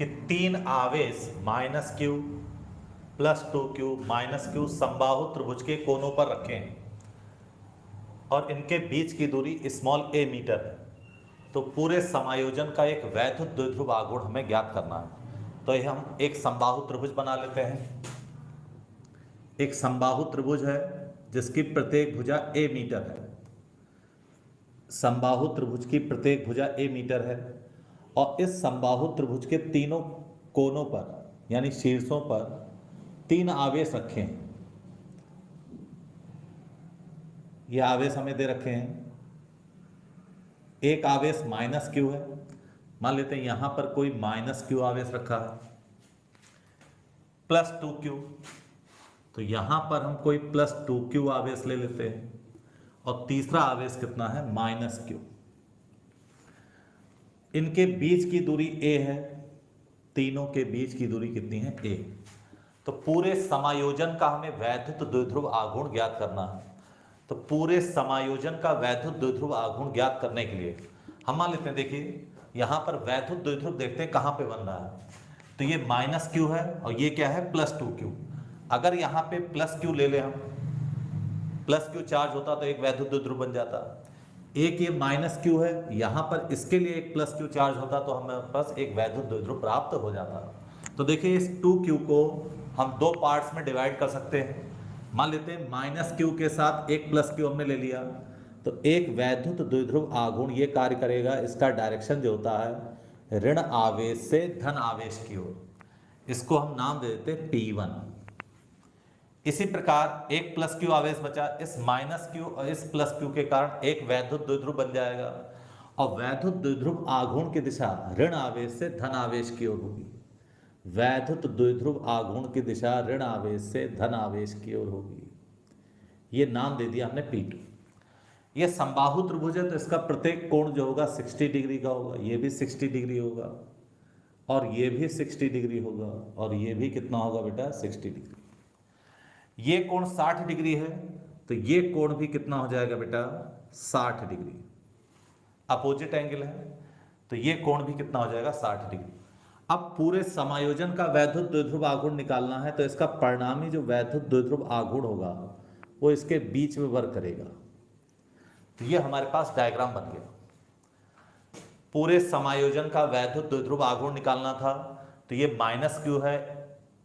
कि 3 आवेश minus Q plus 2q minus Q समबाहु त्रिभुज के कोनों पर रखे हैं और इनके बीच की दूरी स्मॉल a मीटर है। तो पूरे समायोजन का एक वैध द्विध्रुव आघूर्ण हमें ज्ञात करना है। तो ये हम एक समबाहु त्रिभुज बना लेते हैं। एक समबाहु त्रिभुज है जिसकी प्रत्येक भुजा a मीटर है। समबाहु त्रिभुज की प्रत्येक भुजा a मीटर है और इस समबाहु त्रिभुज के तीनों कोनों पर यानी शीर्षों पर 3 आवेश रखे हैं। ये आवेश हमें दे रखे हैं। एक आवेश माइनस क्यू है, मान लेते हैं यहां पर कोई माइनस क्यू आवेश रखा है, प्लस 2q, तो यहां पर हम कोई प्लस 2q आवेश ले लेते हैं और तीसरा आवेश कितना है, माइनस क्यू। इनके बीच की दूरी a है, तीनों के बीच की दूरी कितनी है, a। तो पूरे समायोजन का हमें वैद्युत द्विध्रुव आघूर्ण ज्ञात करना है। तो पूरे समायोजन का वैद्युत द्विध्रुव आघूर्ण ज्ञात करने के लिए हम मान लेते हैं, देखिए यहां पर वैद्युत द्विध्रुव देखते हैं कहां पे बन रहा है। तो ये माइनस क्यू है और ये क्या है, प्लस 2q। अगर यहां पे प्लस क्यू ले ले हम, प्लस क्यू चार्ज होता तो एक वैद्युत द्विध्रुव बन जाता। एक ये माइनस क्यू है, यहां पर इसके लिए एक प्लस क्यू चार्ज होता तो हमारे पास एक वैद्युत द्विध्रुव प्राप्त हो जाता। तो देखिए इस 2q को हम दो पार्ट्स में डिवाइड कर सकते हैं। मान लेते हैं माइनस क्यू के साथ एक प्लस क्यू हमने ले लिया, तो एक वैद्युत द्विध्रुव आघूर्ण ये कार्य करेगा। इसका डायरेक्शन जो होता है ऋण आवेश से धन आवेश की ओर। इसको हम नाम दे देते हैं P1। इसी प्रकार एक प्लस क्यू आवेश बचा, इस माइनस क्यू और इस प्लस क्यू के कारण एक वैद्युत द्विध्रुव बन जाएगा और वैद्युत द्विध्रुव आघूर्ण की दिशा ऋण आवेश से धन आवेश की ओर होगी। वैद्युत द्विध्रुव आघूर्ण की दिशा ऋण आवेश से धन आवेश की ओर होगी। ये नाम दे दिया हमने P2। ये समबाहु त्रिभुज है तो इसका प्रत्येक कोण जो होगा 60 डिग्री का होगा। ये भी 60 डिग्री होगा और ये भी 60 डिग्री होगा और ये भी कितना होगा बेटा, 60 डिग्री। ये कोण 60 डिग्री है तो ये कोण भी कितना हो जाएगा बेटा, 60 डिग्री। अपोजिट एंगल है तो ये कोण भी कितना हो जाएगा, 60 डिग्री। अब पूरे समायोजन का वैद्युत द्विध्रुव आघूर्ण निकालना है तो इसका परिणामी जो वैद्युत द्विध्रुव आघूर्ण होगा वो इसके बीच में वर्क करेगा। तो ये हमारे पास डायग्राम बन गया। पूरे समायोजन का वैद्युत द्विध्रुव आघूर्ण निकालना था तो ये माइनस क्यू है,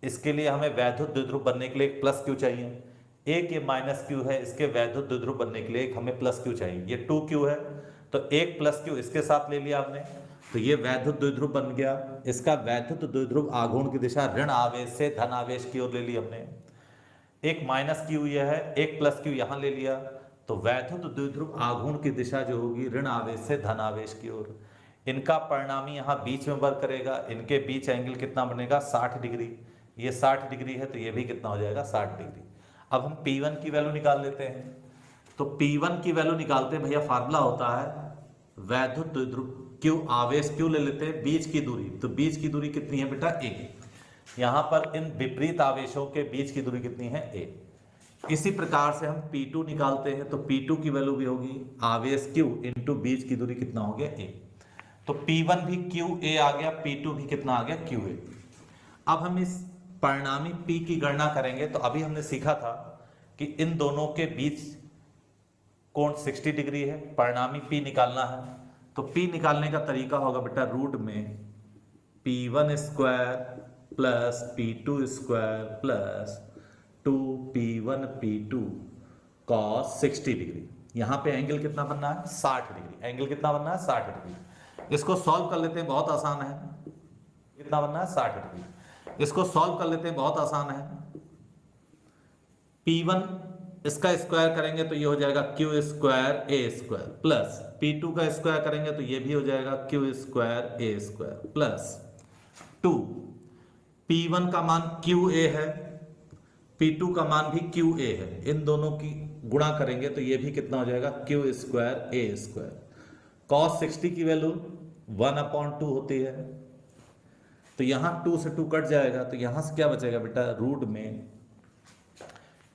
इसके लिए हमें वैद्युत द्विध्रुव बनने के लिए एक प्लस क्यू चाहिए। एक ये माइनस क्यू है, इसके वैद्युत द्विध्रुव बनने के लिए एक हमें प्लस क्यू चाहिए। ये 2q है तो एक प्लस क्यू इसके साथ ले लिया हमने, तो ये वैद्युत द्विध्रुव बन गया। इसका वैद्युत द्विध्रुव आघूर्ण की दिशा ऋण आवेश से धन आवेश की ओर ले ली हमने। एक माइनस क्यू यह है, एक प्लस क्यू यहां ले लिया, तो वैद्युत द्विध्रुव आघूर्ण की दिशा जो होगी ऋण आवेश से धन आवेश की ओर। इनका परिणामी यहां बीच में वर्क करेगा। इनके बीच एंगल कितना बनेगा, 60 डिग्री। ये 60 डिग्री है तो ये भी कितना हो जाएगा, 60 डिग्री। अब हम P1 की वैल्यू निकाल लेते हैं। तो P1 की वैल्यू निकालते हैं भैया, फार्मूला होता है वैद्युत द्विध्रुव क्यू, आवेश क्यू ले लेते हैं, बीच की दूरी। तो बीच की दूरी कितनी है बेटा, a। यहां पर इन विपरीत आवेशों के बीच की दूरी कितनी है, a। इसी प्रकार से हम P2 निकालते हैं तो P2 की वैल्यू भी होगी आवेश q इंटू बीच की दूरी कितना हो गया, a। तो P1 भी QA आ गया, P2 भी कितना आ गया, QA। अब हम इस परिणामी P की गणना करेंगे। तो अभी हमने सीखा था कि इन दोनों के बीच कोण 60 डिग्री है, परिणामी P निकालना है। तो P निकालने का तरीका होगा बेटा, रूट में P1 square plus P2 square plus 2P1 P2 cos 60 degree. यहां पे एंगल कितना बनना है, 60 डिग्री। एंगल कितना बनना है, 60 डिग्री। इसको सॉल्व कर लेते हैं, बहुत आसान है। कितना बनना है, 60 डिग्री। इसको सॉल्व कर लेते हैं, बहुत आसान है। P1 इसका स्क्वायर करेंगे तो ये हो जाएगा Q square A square plus P2 का स्क्वायर करेंगे तो ये भी हो जाएगा Q square A square plus 2। P1 का मान QA है, P2 का मान भी QA है। इन दोनों की गुणा करेंगे तो ये भी कितना हो जाएगा, Q square A square. cos 60 की वैल्यू 1/2 होती है, तो यहां 2 से 2 कट जाएगा, तो यहां से क्या बचेगा बेटा, रूट में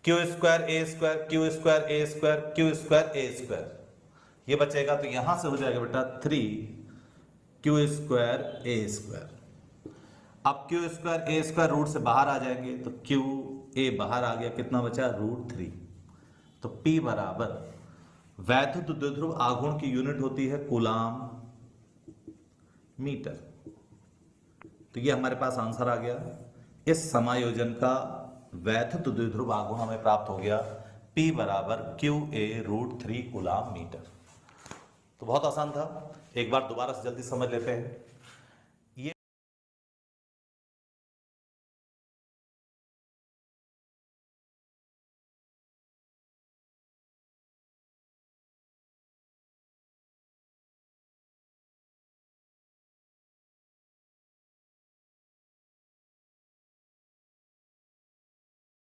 Q square A square, Q square A square, Q square A square, ये बचेगा। तो यहां से हो जाएगा बेटा 3Q स्क्वायर A स्क्वायर। अब क्यू स्क्वायर ए स्क्वायर रूट से बाहर आ जाएंगे, तो क्यू ए बाहर आ गया, कितना बचा √3। तो P बराबर वैद्युत द्विध्रुव आघूर्ण की यूनिट होती है कूलाम मीटर। तो ये हमारे पास आंसर आ गया। इस समायोजन का वैद्युत द्विध्रुव आघूर्ण हमें प्राप्त हो गया P बराबर QA √3 कूलाम मीटर। तो बहुत आसान था, एक बार दोबारा से जल्दी समझ लेते हैं।